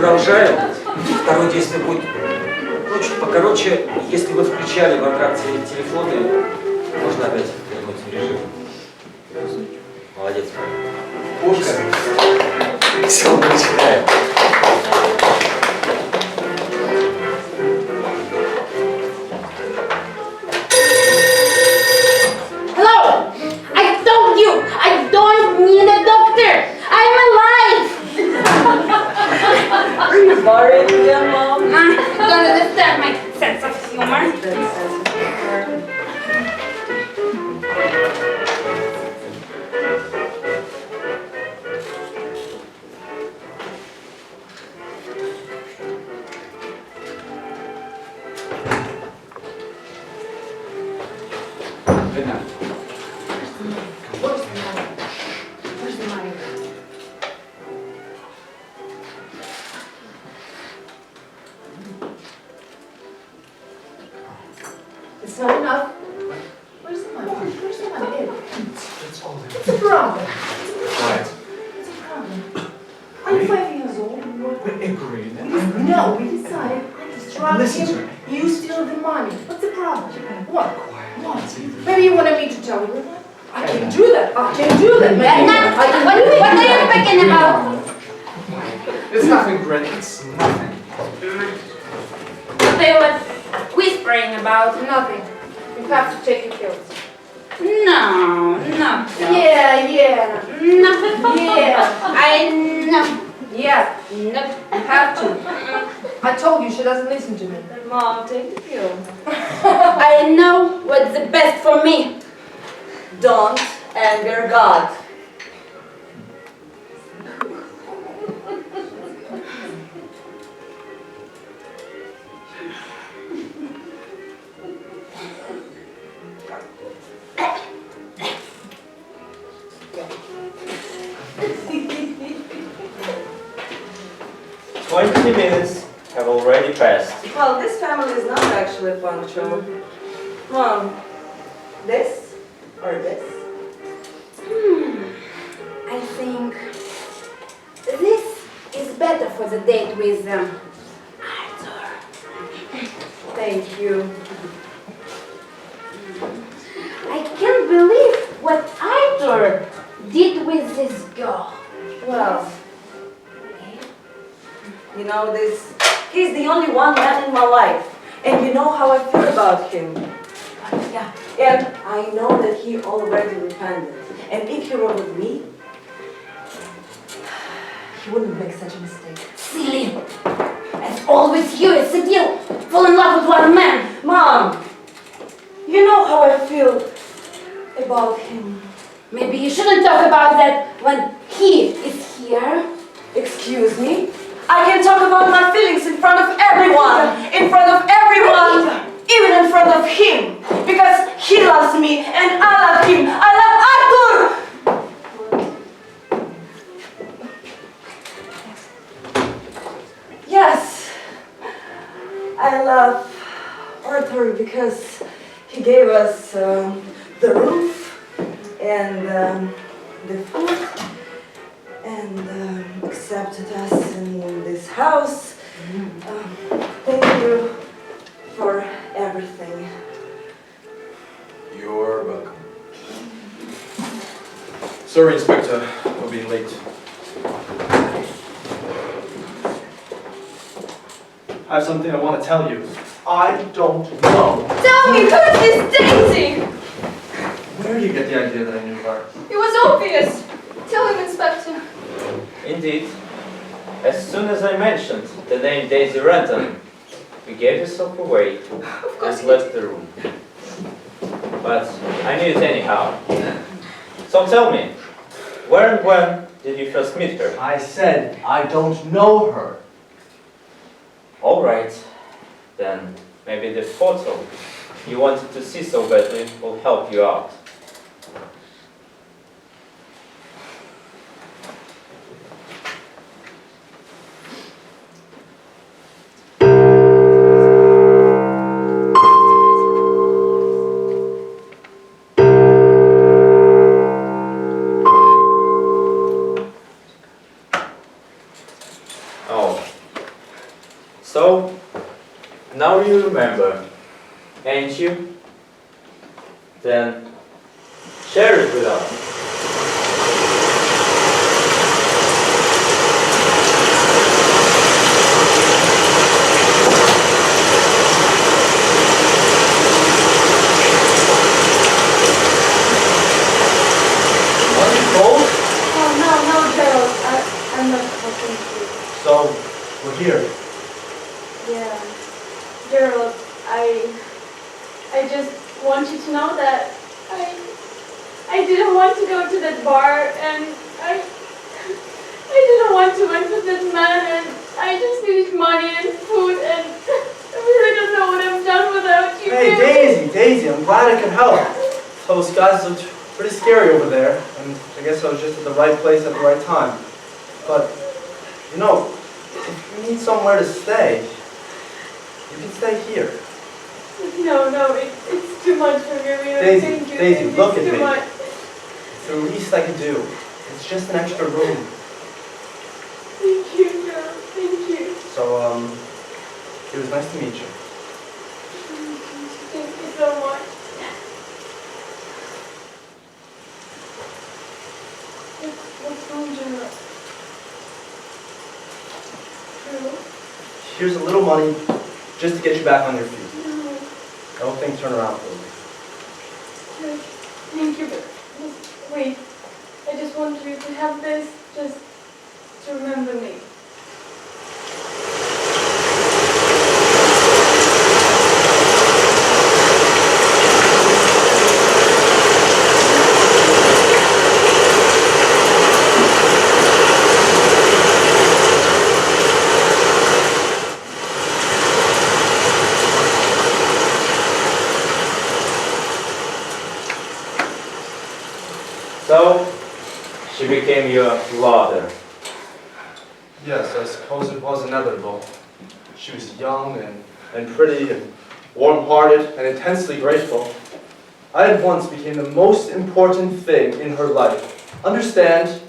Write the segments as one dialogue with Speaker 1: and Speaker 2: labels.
Speaker 1: продолжаем. Второе действие будет чуть покороче. Если вы включали в антракте телефоны, можно опять вернуть в режим. Молодец.
Speaker 2: Пушка.
Speaker 1: Все, начинаем.
Speaker 3: Hello! I told you I don't need a doctor! I'm alive!
Speaker 4: Are you worried again, Mom?
Speaker 3: Don't understand my sense of humor.
Speaker 2: Good night.
Speaker 4: Where's the money? It's not enough. Where's the money? Where's the money?
Speaker 2: It's all there.
Speaker 4: What's the problem?
Speaker 2: Quiet.
Speaker 4: What's the problem? Are you 5 years old? What?
Speaker 2: We agreed.
Speaker 4: No, we decided to strike
Speaker 2: Listen to
Speaker 4: him.
Speaker 2: me.
Speaker 4: You steal the money. What's the problem? What?
Speaker 2: Quiet.
Speaker 4: What? Maybe you wanted me to tell you. I can do that. I can do that.
Speaker 3: Edna, what are you talking about?
Speaker 2: It's nothing great. It's nothing.
Speaker 3: What are you whispering about?
Speaker 4: Nothing. You have to take your pills.
Speaker 3: No.
Speaker 4: Yeah.
Speaker 3: Nothing.
Speaker 4: Yeah.
Speaker 3: I know.
Speaker 4: Yeah.
Speaker 3: No.
Speaker 4: You have to. I told you she doesn't listen to me.
Speaker 5: Mom, take the pill.
Speaker 3: I know what's the best for me.
Speaker 5: Don't anger God.
Speaker 6: "20 minutes have already passed."
Speaker 5: Well, this family is not actually punctual. Mom, this or this?
Speaker 3: I think this is better for the date with Arthur.
Speaker 5: Thank you.
Speaker 3: I can't believe what Arthur did with this girl.
Speaker 5: Well, you know this, he's the only one man in my life. And you know how I feel about him.
Speaker 3: Yeah.
Speaker 5: And I know that he already repented. And if he were with me, he wouldn't make such a mistake.
Speaker 3: Silly. As always, you is the deal. Fall in love with one man.
Speaker 5: Mom, you know how I feel about him.
Speaker 3: Maybe you shouldn't talk about that when he is here.
Speaker 5: Excuse me? I can talk about my feelings in front of everyone. In front of everyone. Even in front of him. Because he loves me and I love him. I love Arthur! Yes. I love Arthur because he gave us the roof and the food and accepted us in this house. Thank you for everything.
Speaker 2: You're welcome. Sorry, Inspector, for being late. I have something I want to tell you. I don't know.
Speaker 4: Tell me, who is this Daisy?
Speaker 2: Where did you get the idea that I knew her?
Speaker 4: It was obvious. Tell him, Inspector.
Speaker 6: Indeed, as soon as I mentioned the name Daisy Renton, you gave yourself away and left the room. But I knew it anyhow. So tell me, where and when did you first meet her?
Speaker 2: I said I don't know her.
Speaker 6: All right, then maybe the photo you wanted to see so badly will help you out. Oh, remember, ain't you? Then share it with us.
Speaker 3: Oh, no, Gerald. I'm not talking to you.
Speaker 2: So, we're here.
Speaker 3: Yeah. Gerald, I just want you to know that I didn't want to go to that bar, and I didn't want to went with that man, and I just needed money and food, and I really don't know what I've done without you.
Speaker 2: Hey, Daisy, I'm glad I could help. Those guys looked pretty scary over there, and I guess I was just at the right place at the right time. But, you know, if you need somewhere to stay, you can stay here.
Speaker 3: No, it's too much for me, really.
Speaker 2: Daisy,
Speaker 3: Thank you.
Speaker 2: Daisy,
Speaker 3: It's
Speaker 2: look at
Speaker 3: too
Speaker 2: me.
Speaker 3: much.
Speaker 2: It's the least I can do. It's just an extra room.
Speaker 3: Thank you, Gerald. Thank you.
Speaker 2: So, it was nice to meet you.
Speaker 3: Thank you so much. What's wrong, Gerald? Gerald?
Speaker 2: Here's a little money just to get you back on your feet.
Speaker 3: No.
Speaker 2: I hope things turn around for you.
Speaker 3: Thank you, but wait. I just want you to have this just to remember me.
Speaker 6: So, she became your lauder.
Speaker 2: Yes, I suppose it was inevitable. She was young and pretty and warm-hearted and intensely grateful. I at once became the most important thing in her life. Understand?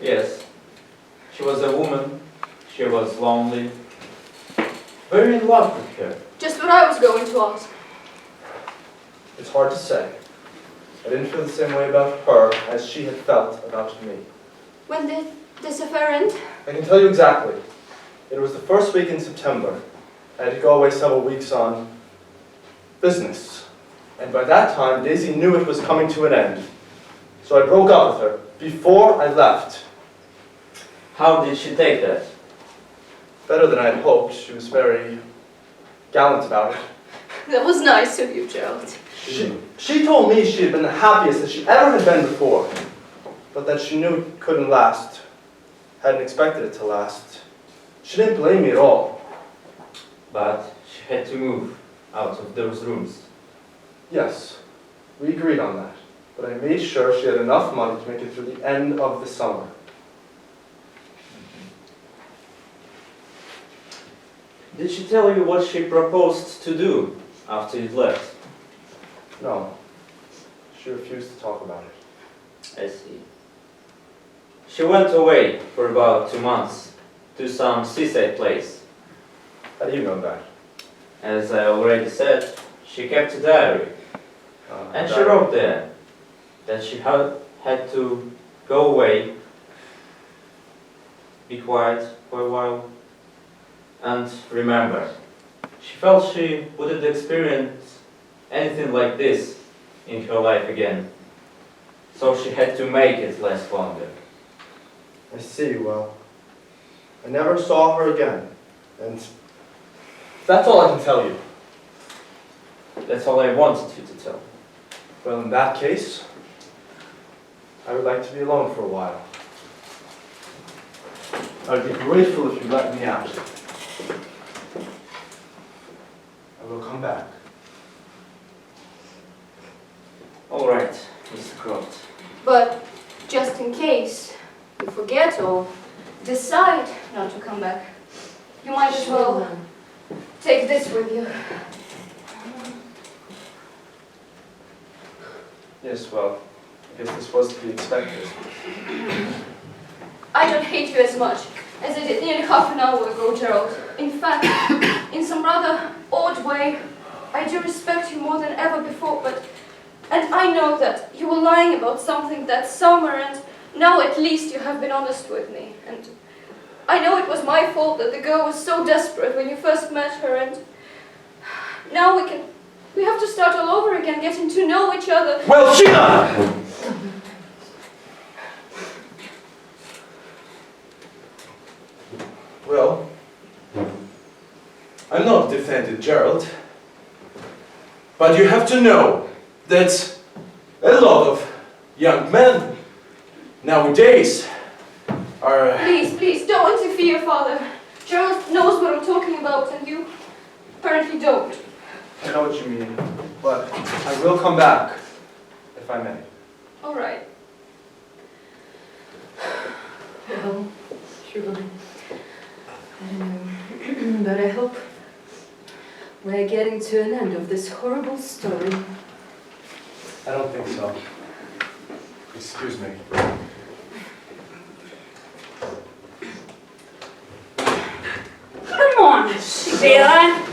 Speaker 6: Yes, she was a woman, she was lonely, very in love with her.
Speaker 4: Just what I was going to ask.
Speaker 2: It's hard to say. I didn't feel the same way about her as she had felt about me.
Speaker 4: When did this affair end?
Speaker 2: I can tell you exactly. It was the first week in September. I had to go away several weeks on business. And by that time, Daisy knew it was coming to an end. So I broke up with her before I left.
Speaker 6: How did she take that?
Speaker 2: Better than I'd hoped. She was very gallant about it.
Speaker 4: That was nice of you, Gerald.
Speaker 2: She told me she had been the happiest that she ever had been before, but that she knew it couldn't last. Hadn't expected it to last. She didn't blame me at all.
Speaker 6: But she had to move out of those rooms.
Speaker 2: Yes, we agreed on that, but I made sure she had enough money to make it through the end of the summer.
Speaker 6: Did she tell you what she proposed to do after you left?
Speaker 2: No, she refused to talk about it.
Speaker 6: I see. She went away for about 2 months to some seaside place.
Speaker 2: How do you know that?
Speaker 6: As I already said, she kept a diary. And she wrote there that she had to go away, be quiet for a while, and remember. She felt she wouldn't experience anything like this in her life again. So she had to make it last longer.
Speaker 2: I see, well, I never saw her again, and that's all I can tell you.
Speaker 6: That's all I wanted you to tell.
Speaker 2: Well, in that case, I would like to be alone for a while. I'd be grateful if you let me out. I will come back.
Speaker 6: All right, Mr. Croft.
Speaker 4: But just in case you forget or decide not to come back, you might as well take this with you.
Speaker 2: Yes, well, I guess this was to be expected.
Speaker 4: I don't hate you as much as I did nearly half an hour ago, Gerald. In fact, in some rather odd way. I do respect you more than ever before, and I know that you were lying about something that summer, and now at least you have been honest with me. And I know it was my fault that the girl was so desperate when you first met her, and now we have to start all over again, getting to know each other.
Speaker 2: Well, Sheila! Well, I'm not defending Gerald, but you have to know that a lot of young men nowadays are...
Speaker 4: Please, don't interfere, Father. Gerald knows what I'm talking about, and you apparently don't.
Speaker 2: I know what you mean, but I will come back, if I may.
Speaker 4: All right.
Speaker 5: Well, surely. I don't know. But I hope we're getting to an end of this horrible story.
Speaker 2: I don't think so. Excuse me.
Speaker 7: Come on, Sheila.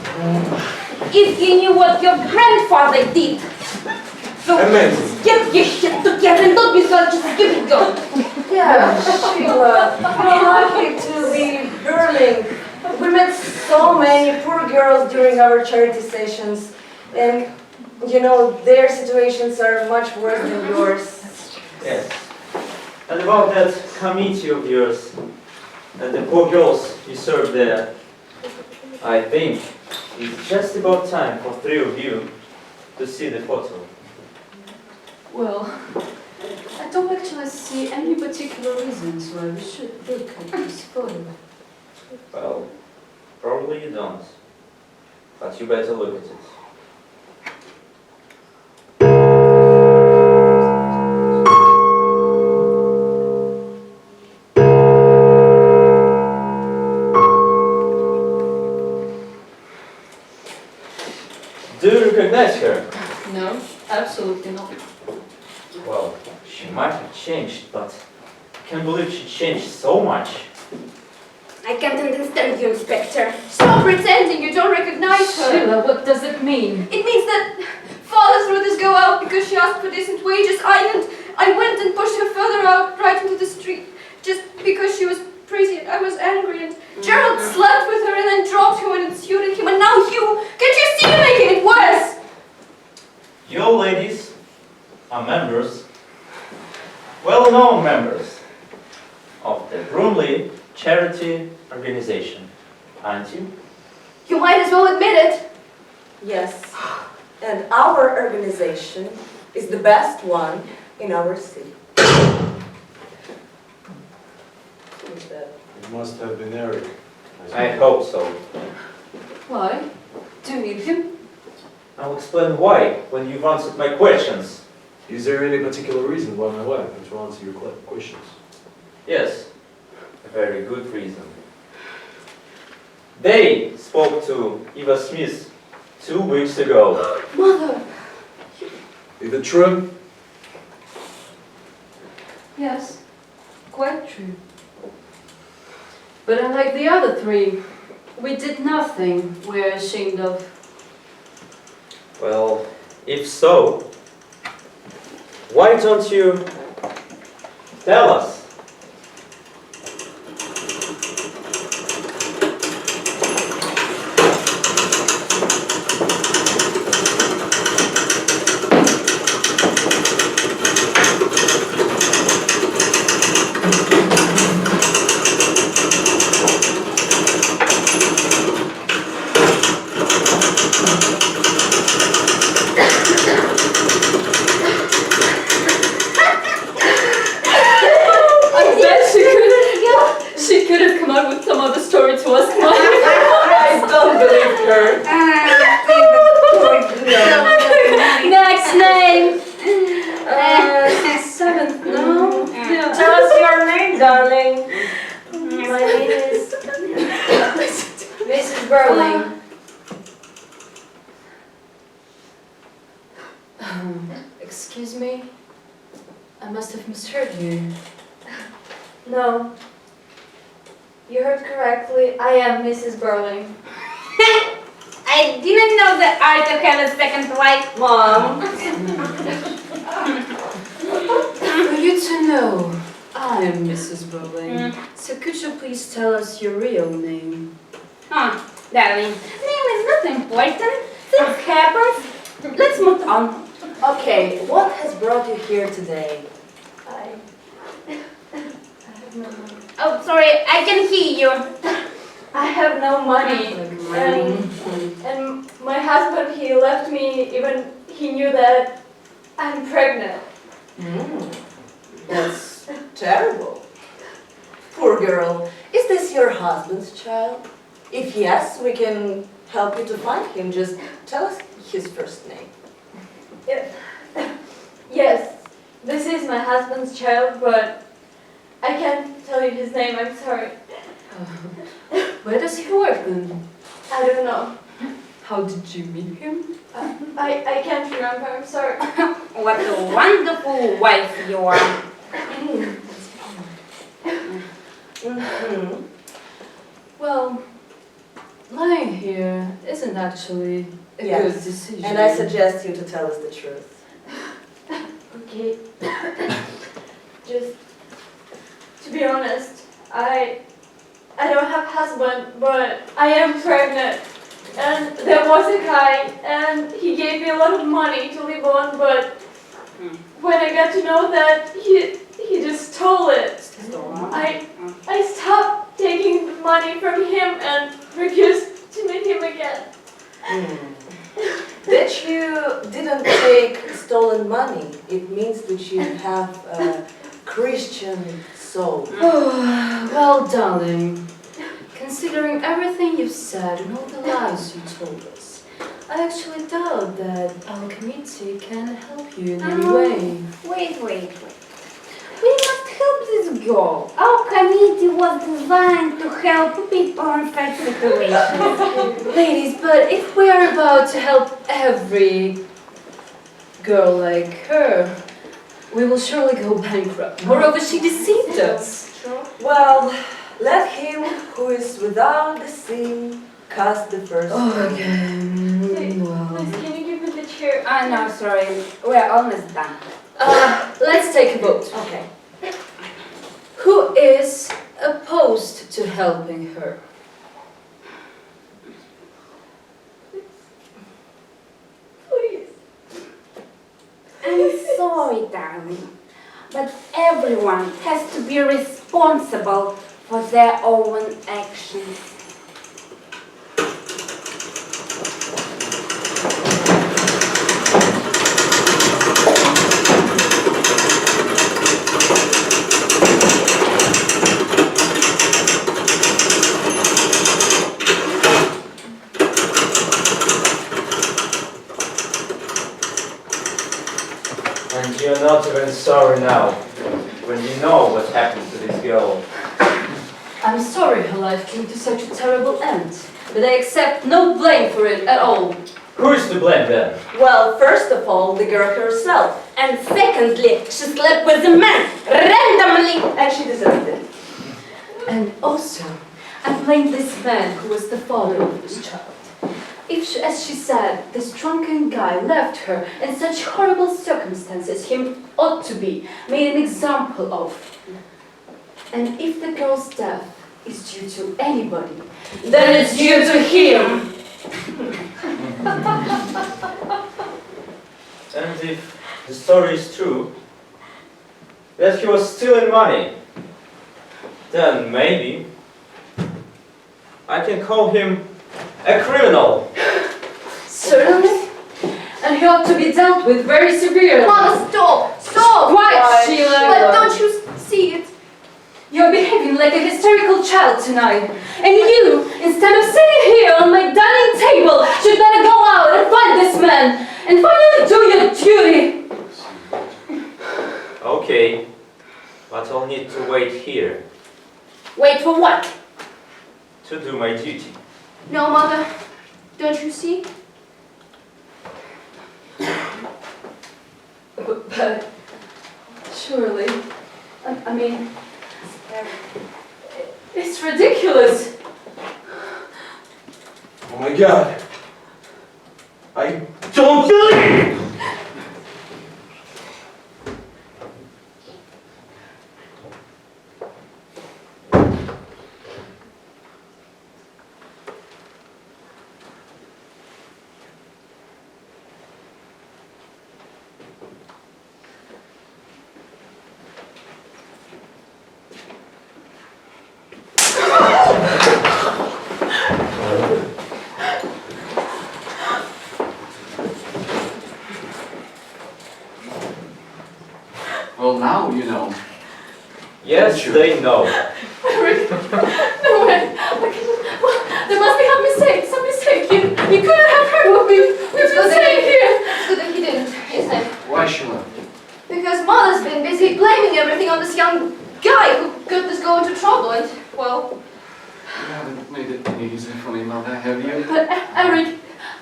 Speaker 7: If you knew what your grandfather did. So
Speaker 2: Amazing.
Speaker 7: get your shit together and don't be such a stupid girl.
Speaker 5: Yeah, Sheila, we're lucky to be Berlin. We met so many poor girls during our charity sessions, and you know, their situations are much worse than yours.
Speaker 6: Yes. And about that committee of yours and the poor girls you served there, I think it's just about time for 3 of you to see the photo.
Speaker 8: Well, I don't actually see any particular reasons why we should look at this photo.
Speaker 6: Well, probably you don't, but you better look at it. Do you recognize her?
Speaker 8: No, absolutely not.
Speaker 6: Well, she might have changed, but I can't believe she changed so much.
Speaker 7: I can't understand you, Inspector.
Speaker 4: Stop pretending you don't recognize her.
Speaker 8: Sheila, what does it mean?
Speaker 4: It means that Father threw this girl out because she asked for decent wages. I went and pushed her further out, right into the street, just because she was pretty, and I was angry, and Gerald slept with her and then dropped her when it suited him, and now can't you see you're making it worse?
Speaker 6: You ladies are members, well-known members, of the Bromley charity organization, aren't you?
Speaker 4: You might as well admit it.
Speaker 5: Yes, and our organization is the best one in our city. Who is that?
Speaker 2: It must have been Eric.
Speaker 6: I hope so.
Speaker 8: Why? Do you need him?
Speaker 6: I'll explain why when you've answered my questions.
Speaker 9: Is there any particular reason why my wife wants to answer your questions?
Speaker 6: Yes, a very good reason. They spoke to Eva Smith 2 weeks ago.
Speaker 4: Mother.
Speaker 9: Is it true?
Speaker 8: Yes, quite true. But unlike the other 3, we did nothing we're ashamed of.
Speaker 6: Well, if so, why don't you tell us?
Speaker 7: Next name.
Speaker 5: 7th, no? Yeah. Tell us your name, darling.
Speaker 7: My name is Mrs. Burling.
Speaker 8: Excuse me? I must have misheard you.
Speaker 7: No. You heard correctly. I am Mrs. Burling. I didn't know that Arthur had a second wife, Mom.
Speaker 8: For you to know, I'm Mrs. Rowling. So could you please tell us your real name?
Speaker 7: Oh, darling, name is not important. Things happen. Let's move on.
Speaker 5: Okay, what has brought you here today?
Speaker 3: I have no money.
Speaker 7: Oh, sorry, I can hear you.
Speaker 3: I have no money. And my husband, he left me even he knew that I'm pregnant.
Speaker 5: That's terrible. Poor girl. Is this your husband's child? If yes, we can help you to find him. Just tell us his first name.
Speaker 3: Yes, this is my husband's child, but I can't tell you his name, I'm sorry.
Speaker 8: Where does he work then?
Speaker 3: I don't know.
Speaker 8: How did you meet him?
Speaker 3: I can't remember, I'm sorry.
Speaker 7: What a wonderful wife you are.
Speaker 8: Well, lying here isn't actually a
Speaker 5: Yes,
Speaker 8: good decision.
Speaker 5: And I suggest you to tell us the truth.
Speaker 3: Okay. Just to be honest, I don't have husband, but I am pregnant. And there was a guy, and he gave me a lot of money to live on, but when I got to know that he just stole it, I stopped taking the money from him and refused to meet him again.
Speaker 5: That you didn't take stolen money, it means that you have a Christian soul.
Speaker 8: Well, darling, considering everything you've said and all the lies you told us, I actually doubt that our committee can help you in any way.
Speaker 7: Wait. We must help this girl. Our committee was designed to help people in such situations.
Speaker 8: Ladies, but if we are about to help every girl like her, we will surely go bankrupt. Moreover, she deceived us.
Speaker 5: Well, let him who is without the sin cast the first stone.
Speaker 8: Okay, well.
Speaker 3: Please, can you give me the chair?
Speaker 7: No, sorry. We're almost done.
Speaker 8: Let's take a vote.
Speaker 5: Okay.
Speaker 8: Who is opposed to helping her?
Speaker 3: Please.
Speaker 7: I'm sorry, darling, but everyone has to be responsible for their own actions.
Speaker 6: And you're not even sorry now, when you know what happened to this girl.
Speaker 8: I'm sorry her life came to such a terrible end, but I accept no blame for it at all.
Speaker 6: Who is to blame then?
Speaker 5: Well, first of all, the girl herself.
Speaker 7: And secondly, she slept with a man randomly.
Speaker 5: And she deserved it.
Speaker 8: And also, I blame this man who was the father of this child. If, she, as she said, this drunken guy left her in such horrible circumstances he ought to be made an example of. And if the girl's death is due to anybody, then it's due to him.
Speaker 6: And if the story is true, that he was stealing money, then maybe I can call him a criminal.
Speaker 8: Certainly. And he ought to be dealt with very severely.
Speaker 7: Mama, stop! Stop!
Speaker 8: Quiet, Sheila!
Speaker 7: But don't you see it?
Speaker 8: You're behaving like a hysterical child tonight. And you, instead of sitting here on my dining table, should better go out and find this man and finally do your duty.
Speaker 6: Okay, but I'll need to wait here
Speaker 7: Wait for what?
Speaker 6: to do my duty.
Speaker 4: No, Mother, don't you see?
Speaker 8: But surely, I mean, it's ridiculous.
Speaker 9: Oh my God. I don't believe!
Speaker 10: Well, now you know.
Speaker 6: Yes, they know.
Speaker 4: Eric, no way. Well, there must be some mistake. You couldn't have heard what we've been saying here.
Speaker 8: It's good that he didn't, isn't it?
Speaker 10: Why, Sheila?
Speaker 8: Because Mother's been busy blaming everything on this young guy who got this girl into trouble and, well...
Speaker 10: You haven't made it any easier for me, Mother, have you?
Speaker 4: But Eric,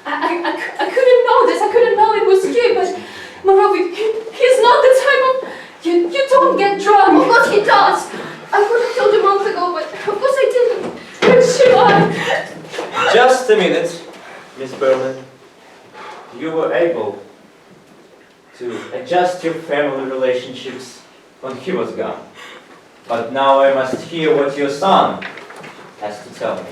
Speaker 4: I couldn't know this. I couldn't know it was you. But moreover, he's not the type of... You don't get drunk.
Speaker 8: Of course he does! I could have told you months ago, but of course I didn't.
Speaker 4: But Sheila...
Speaker 6: Just a minute, Miss Berlin. You were able to adjust your family relationships when he was gone. But now I must hear what your son has to tell me.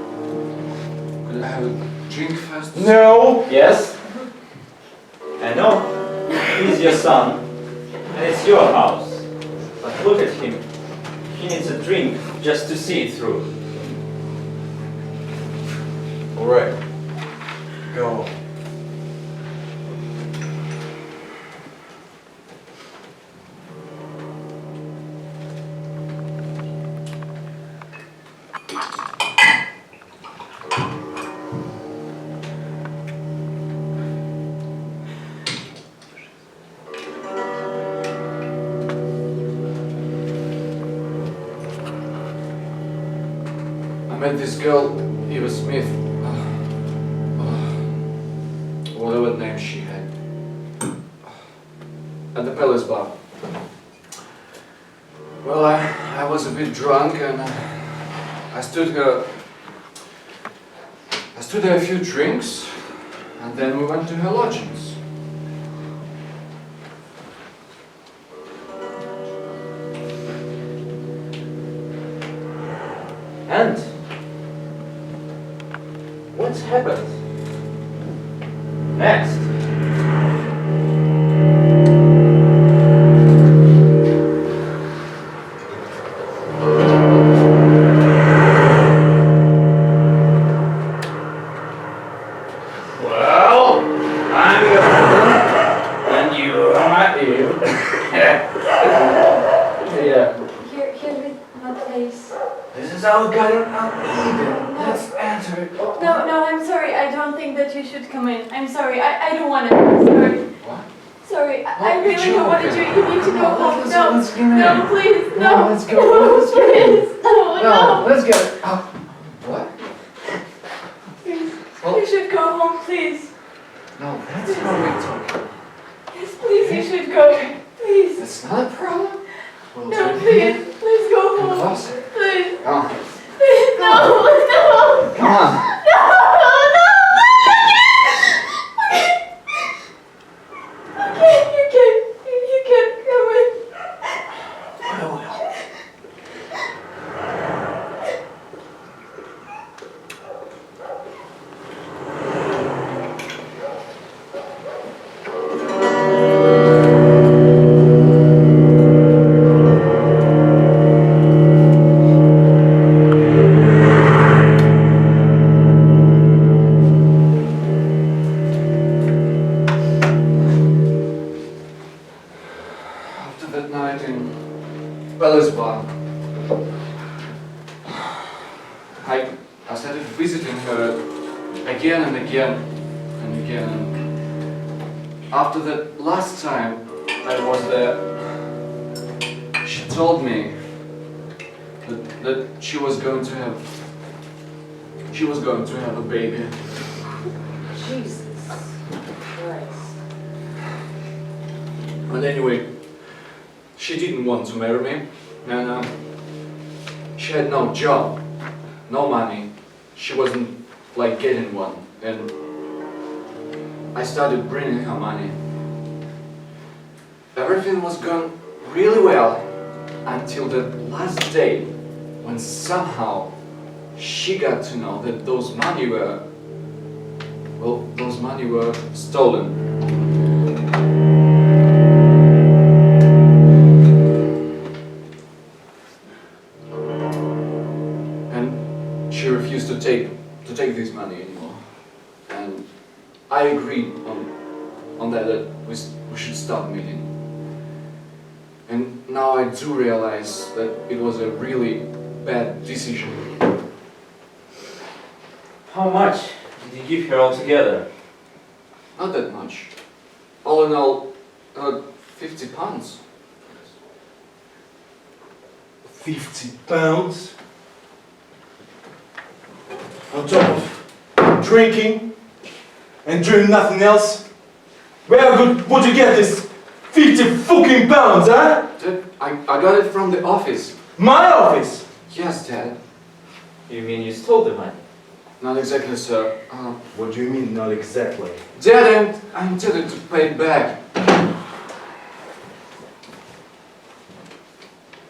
Speaker 10: Could I have a drink first?
Speaker 9: No!
Speaker 6: Yes? I know. He's your son, and it's your house. But look at him. He needs a drink just to see it through.
Speaker 9: Alright. Go.
Speaker 10: I met this girl, Eva Smith. Whatever name she had. At the Palace Bar. Well, I was a bit drunk and I stood her a few drinks and then we went to her lodgings.
Speaker 6: And what's happened next?
Speaker 10: Well, I'm your brother and you are my Eve. Yeah.
Speaker 4: Here with my place.
Speaker 10: This is our garden of Eden. Let's enter it.
Speaker 4: No, I'm sorry. I don't think that you should come in. I'm sorry. I don't want to. Sorry.
Speaker 10: What?
Speaker 4: Sorry. I
Speaker 10: What?
Speaker 4: really
Speaker 10: It's
Speaker 4: don't want to
Speaker 10: okay.
Speaker 4: do it. You need to go home.
Speaker 10: Let's get in.
Speaker 4: No, please.
Speaker 10: No,
Speaker 4: No.
Speaker 10: let's go.
Speaker 4: No,
Speaker 10: Let's go.
Speaker 4: please. No.
Speaker 10: Let's get it. What?
Speaker 4: Please.
Speaker 10: Well-
Speaker 4: You should go home, please.
Speaker 10: No, that's how we talk.
Speaker 4: Yes, please. You should go. Please.
Speaker 10: That's not a problem. We'll
Speaker 4: No,
Speaker 10: do it here.
Speaker 4: please. Please go
Speaker 10: In
Speaker 4: home.
Speaker 10: closer.
Speaker 4: Please.
Speaker 10: Come on.
Speaker 4: Please. No.
Speaker 10: Come on.
Speaker 4: You can't come in.
Speaker 10: I will. After that night in Palace Bar, I started visiting her again and again and again. And after that last time I was there, she told me that she was going to have a baby.
Speaker 5: Jesus Christ.
Speaker 10: And anyway, she didn't want to marry me. No. She had no job, no money. She wasn't like getting one. And I started bringing her money. Everything was going really well until the last day when somehow she got to know that those money were stolen. And she refused to take this money anymore. And I agreed on that we should stop meeting. And now I do realize that it was a really bad decision.
Speaker 6: How much did you give her altogether?
Speaker 10: Not that much. All in all, £50.
Speaker 9: 50 pounds? On top of drinking and doing nothing else? Where would you get this 50 fucking pounds, huh?
Speaker 10: Dad, I got it from the office.
Speaker 9: My office?
Speaker 10: Yes, Dad.
Speaker 6: You mean you stole the money?
Speaker 10: Not exactly, sir.
Speaker 9: What do you mean, not exactly?
Speaker 10: Dad, I intended to pay it back.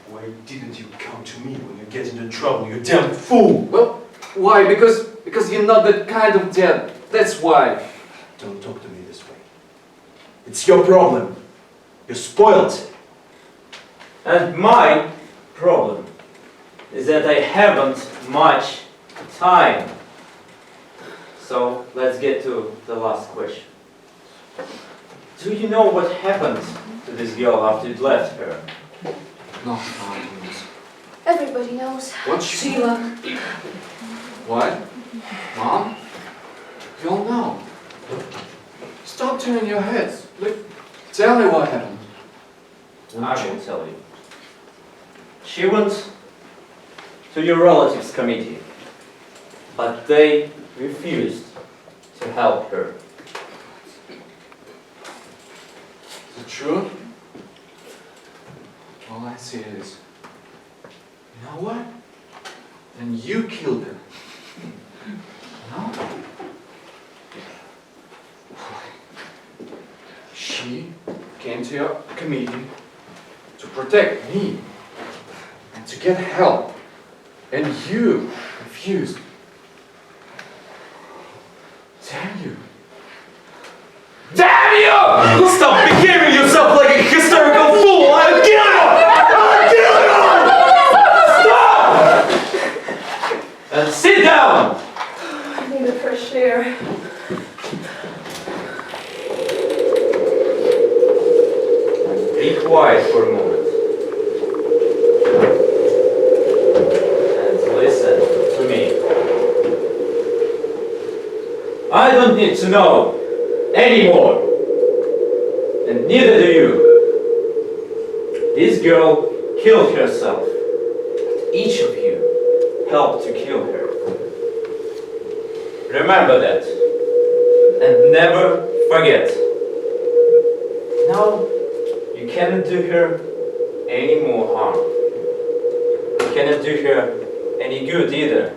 Speaker 9: Why didn't you come to me when you get into trouble, you damn fool?
Speaker 10: Well, why? Because you're not that kind of dad. That's why.
Speaker 9: Don't talk to me this way. It's your problem. You're spoiled.
Speaker 6: And my problem is that I haven't much time. So let's get to the last question. Do you know what happened to this girl after you left her?
Speaker 10: No, I don't.
Speaker 4: Everybody knows.
Speaker 10: What?
Speaker 8: Sheila,
Speaker 10: What? Mom? You all know. Stop turning your heads. Look, tell me what happened.
Speaker 6: I will tell you. She went to your relatives committee, but they refused to help her.
Speaker 10: Is it true? All I see is, you know what? Then you killed her. No? She came to your committee to protect me and to get help. And you refused. Damn you. Damn you!
Speaker 9: Stop behaving yourself like a hysterical fool! I'll kill you! I'll kill you! Stop!
Speaker 6: And sit down!
Speaker 5: I need a fresh air.
Speaker 6: Be quiet for a moment. And listen to me. I don't need to know anymore. And neither do you. This girl killed herself. Each of you helped to kill her. Remember that. And never forget. Now, you cannot do her any more harm. You cannot do her any good either.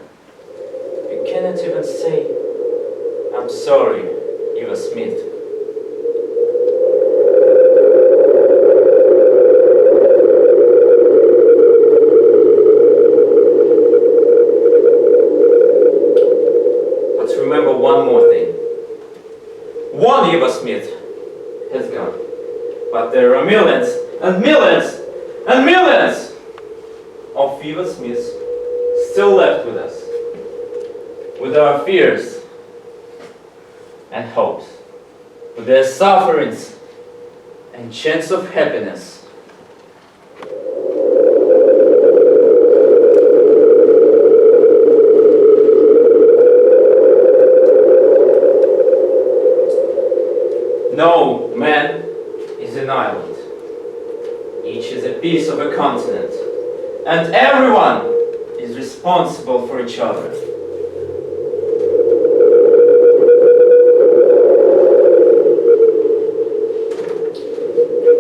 Speaker 6: You cannot even say, I'm sorry, Eva Smith. But remember one more thing. One Eva Smith has gone. But there are millions and millions and millions of Eva Smiths still left with us. With our fears and hopes. With their sufferings and chance of happiness. No man is an island. Each is a piece of a continent. And everyone is responsible for each other.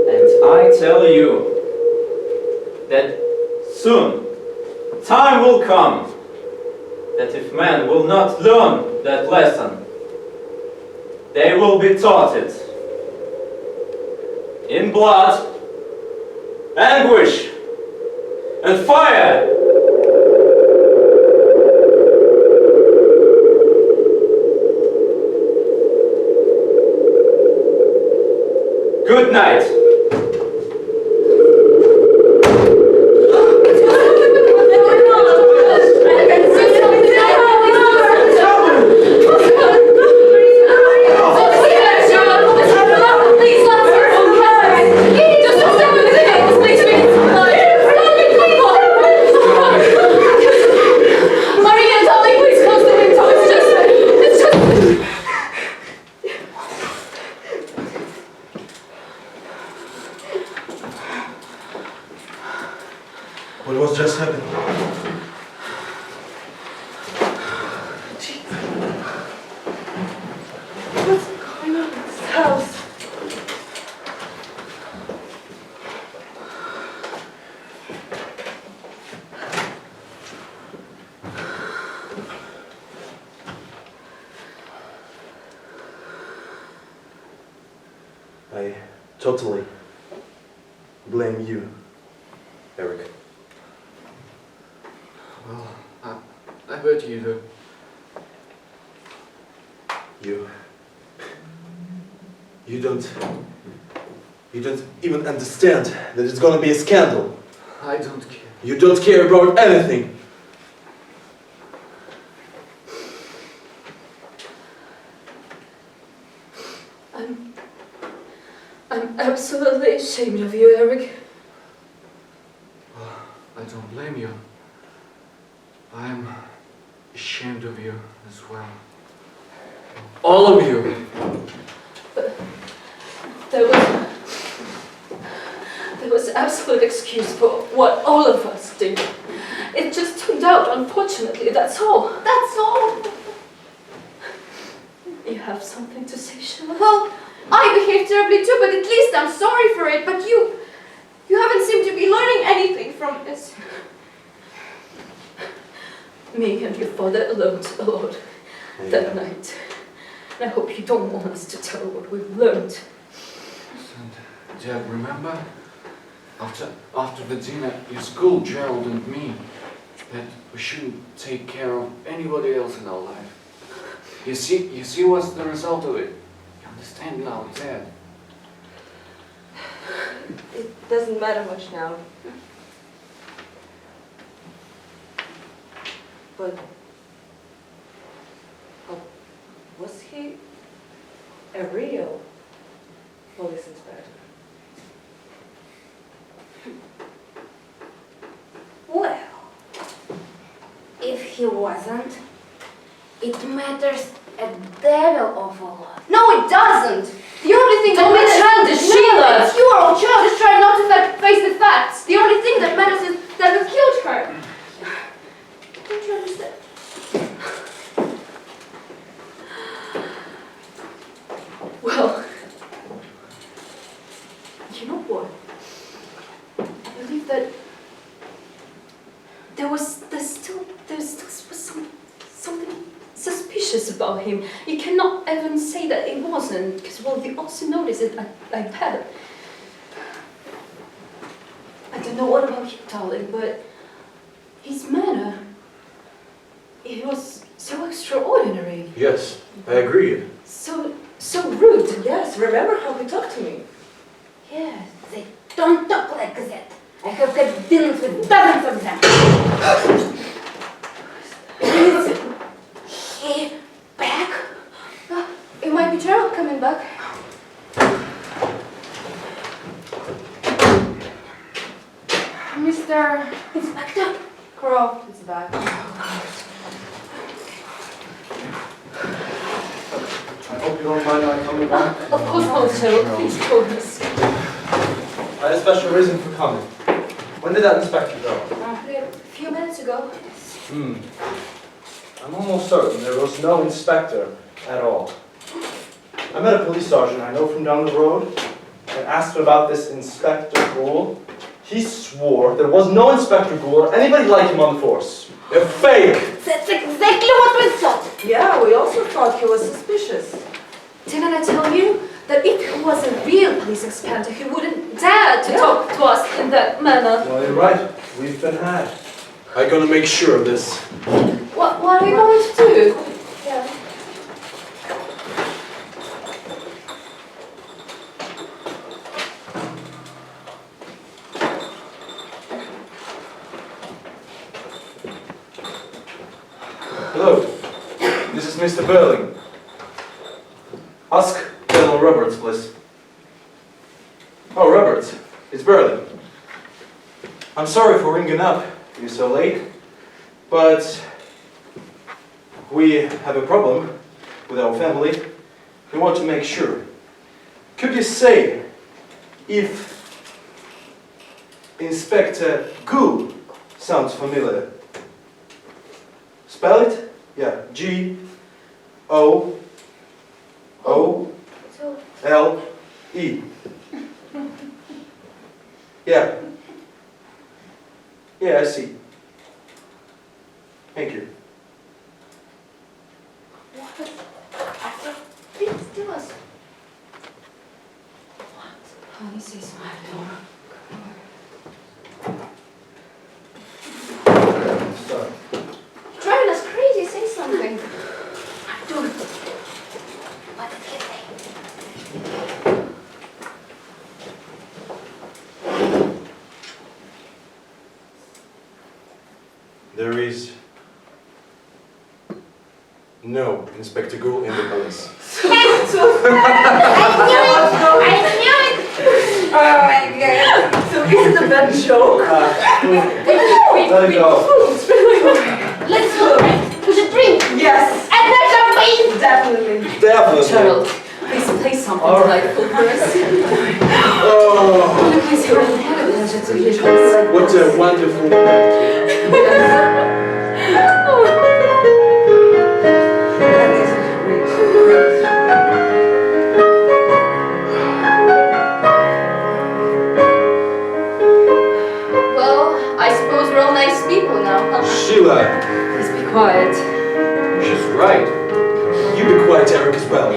Speaker 6: And I tell you that Soon, time will come that if men will not learn that lesson, they will be taught it in blood, anguish, and fire. Good night.
Speaker 9: What was just happened?
Speaker 5: What's going on in this house?
Speaker 9: I totally blame you, Eric.
Speaker 10: Well, I bet you do.
Speaker 9: You don't even understand that it's gonna be a scandal.
Speaker 10: I don't care.
Speaker 9: You don't care about anything.
Speaker 5: I'm absolutely ashamed of you, Eric.
Speaker 10: I don't blame you. I'm ashamed of you as well. All of you.
Speaker 5: There was absolute excuse for what all of us did. It just turned out, unfortunately, that's all.
Speaker 7: That's all.
Speaker 5: You have something to say, Sheila?
Speaker 4: Well, I behaved terribly too, but at least I'm sorry for it. But you haven't seemed to be learning anything from this.
Speaker 5: Me and your father learned a lot that night. And I hope you don't want us to tell what we've learned.
Speaker 10: And Dad, remember? After the dinner, you schooled Gerald and me that we shouldn't take care of anybody else in our life. You see what's the result of it? You understand now, Dad?
Speaker 5: It doesn't matter much now. But was he a real police inspector?
Speaker 7: Well, if he wasn't, it matters a devil of a lot.
Speaker 4: No, it doesn't. The only thing
Speaker 5: Don't be childish, Sheila!
Speaker 4: It's your own child. Just try not to face the facts. The only thing that matters is that we killed her. Don't you understand?
Speaker 5: Well, you know what? I believe that there's still something suspicious about him. You cannot even say that it wasn't, because well, we also noticed it like that. I don't know what about you, darling, but his manner, it was so extraordinary.
Speaker 9: Yes, I agree.
Speaker 5: So rude. Yes, remember how he talked to me?
Speaker 7: Yes, they don't talk like that. I have had dinners with dozens of them. Is he back?
Speaker 4: It might be Gerald coming back.
Speaker 3: Mr.
Speaker 7: Inspector?
Speaker 3: Croft is back.
Speaker 2: I hope you don't mind my coming back.
Speaker 5: Of course not, Gerald. Please join us.
Speaker 2: I had a special reason for coming. When did that inspector go?
Speaker 4: A few minutes ago.
Speaker 2: I'm almost certain there was no inspector at all. I met a police sergeant I know from down the road and asked her about this inspector rule. He swore there was no Inspector Gould or anybody like him on the force. A fake!
Speaker 7: That's exactly what we thought.
Speaker 5: Yeah, we also thought he was suspicious.
Speaker 8: Didn't I tell you that if he was a real police inspector, he wouldn't dare to talk to us in that manner?
Speaker 2: Well, you're right. We've been had. I'm gonna make sure of this.
Speaker 8: What are we going to do?
Speaker 3: Yeah.
Speaker 2: Hello. This is Mr. Berling. Ask Colonel Roberts, please. Oh, Roberts. It's Berling. I'm sorry for ringing up you so late, but we have a problem with our family. We want to make sure. Could you say if Inspector Gould sounds familiar? Spell it? Yeah. G-O-O-L-E. Yeah. Yeah, I see. Thank you.
Speaker 8: Please tell us. What? Oh, this is my door.
Speaker 2: Sorry.
Speaker 8: Driving us crazy, say something.
Speaker 7: Do it. What did he say?
Speaker 9: There is no Inspector Gould in the police.
Speaker 7: I knew it! Oh my god.
Speaker 5: So is it a bad joke?
Speaker 2: Let it go.
Speaker 7: Let's go, right? To the drink.
Speaker 5: Yes,
Speaker 7: And the champagne.
Speaker 5: definitely.
Speaker 2: Definitely.
Speaker 8: Gerald, please play something
Speaker 2: All right.
Speaker 8: delightful for us.
Speaker 2: Oh,
Speaker 8: Please, you're intelligent to hear this.
Speaker 2: what a wonderful night.
Speaker 5: That is great.
Speaker 8: Well, I suppose we're all nice people now, huh?
Speaker 2: Sheila,
Speaker 8: Please be quiet.
Speaker 2: she's right. You be quiet, Eric, as well.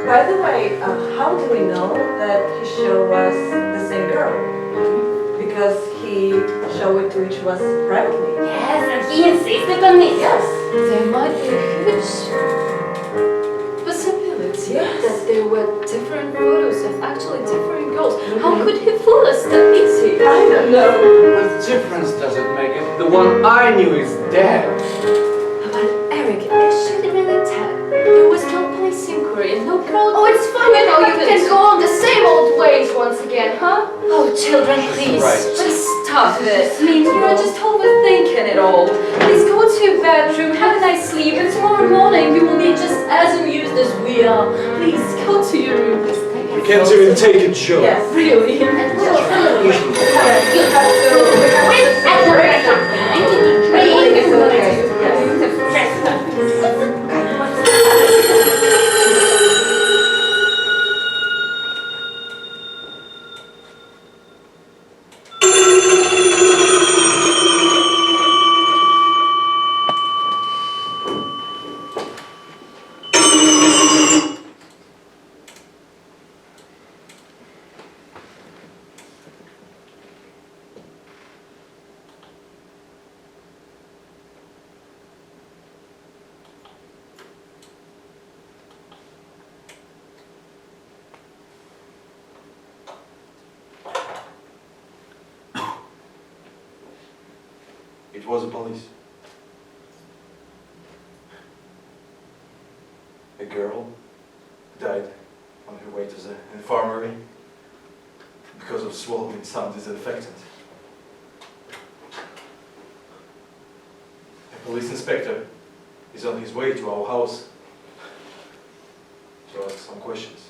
Speaker 5: By the way, how do we know that he showed us the same girl? Because he showed it to each of us privately.
Speaker 7: Yes, and he insisted on it.
Speaker 5: Yes.
Speaker 8: There might be a huge possibility that there were different photos of actually different girls. How could he fool us that easy?
Speaker 5: I don't know.
Speaker 10: What difference does it make if the one I knew is dead?
Speaker 8: But Eric, is she really dead? There was no police inquiry and no girl.
Speaker 4: Oh, it's funny how you can go on the same old ways once again, huh?
Speaker 8: Oh, children, please,
Speaker 10: Right.
Speaker 8: just stop this. You're just overthinking it all. Please go to your bedroom, have a nice sleep, and tomorrow morning you will be just as amused as we are. Please go to your room. Please take
Speaker 2: You
Speaker 8: it.
Speaker 2: can't even take a joke.
Speaker 5: Yes.
Speaker 8: Really?
Speaker 7: You have to wait at the restaurant. I need to drink.
Speaker 5: It's okay. Yes.
Speaker 9: It was the police. A girl died on her way to the infirmary because of swallowing some disinfectant. A police inspector is on his way to our house to ask some questions.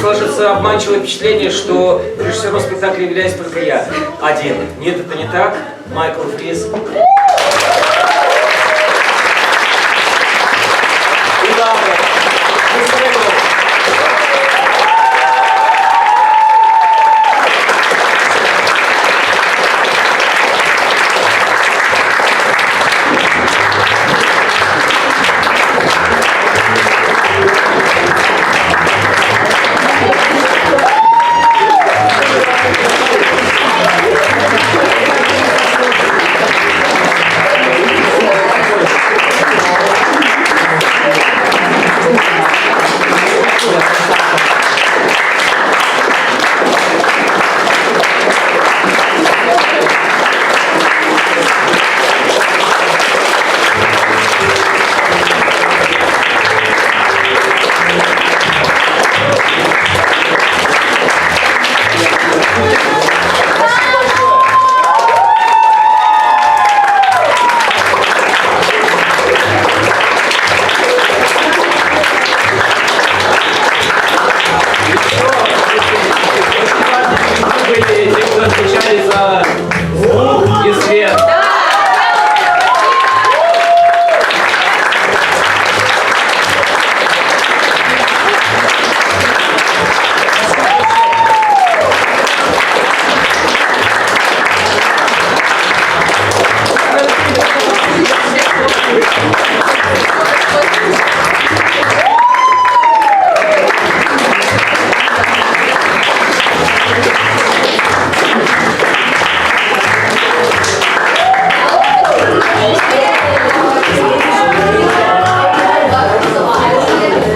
Speaker 1: сложится обманчивое впечатление, что режиссером спектакля являюсь только я один. Нет, это не так. Майкл Фрис